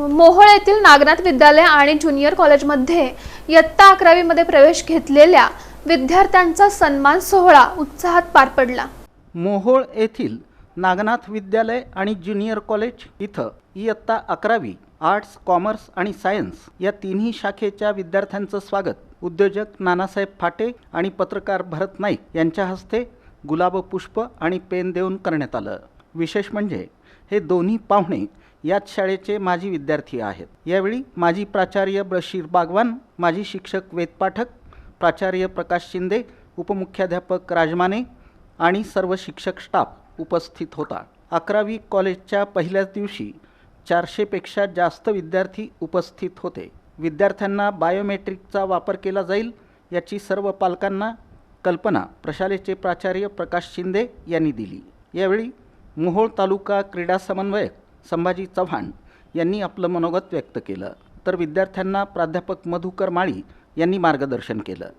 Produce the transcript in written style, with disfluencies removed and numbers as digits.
मोहोळ येथील नागनाथ विद्यालय आणि ज्युनियर कॉलेजमध्ये इयत्ता 11वी मध्ये प्रवेश घेतलेल्या विद्यार्थ्यांचा सन्मान सोहळा उत्साहात पार पडला। मोहोळ येथील नागनाथ विद्यालय आणि ज्युनियर कॉलेज इथं इयत्ता 11वी आर्ट्स, कॉमर्स आणि सायन्स या तिन्ही शाखेच्या विद्यार्थ्यांचं स्वागत उद्योजक नानासाहेब फाटे आणि पत्रकार भरत नाईक यांच्या हस्ते गुलाब पुष्प आणि पेन देऊन करण्यात आलं। विशेष म्हणजे हे दोन्ही पाहुणे याच शाळेचे माजी विद्यार्थी आहेत। यावेळी माजी प्राचार्य बशीर बागवान, माजी शिक्षक वेद पाठक, प्राचार्य प्रकाश शिंदे, उपमुख्याध्यापक राजमाने आणि सर्व शिक्षक स्टाफ उपस्थित होता। 11वी कॉलेजच्या पहिल्याच दिवशी 400 पेक्षा जास्त विद्यार्थी उपस्थित होते। विद्यार्थ्यांना बायोमेट्रिकचा वापर केला जाईल याची सर्व पालकांना कल्पना प्रशालेचे प्राचार्य प्रकाश शिंदे यांनी दिली। यावेळी मोहोळ तालुका क्रीडा समन्वयक संभाजी चव्हाण यांनी आपलं मनोगत व्यक्त केलं, तर विद्यार्थ्यांना प्राध्यापक मधुकर माळी यांनी मार्गदर्शन केलं।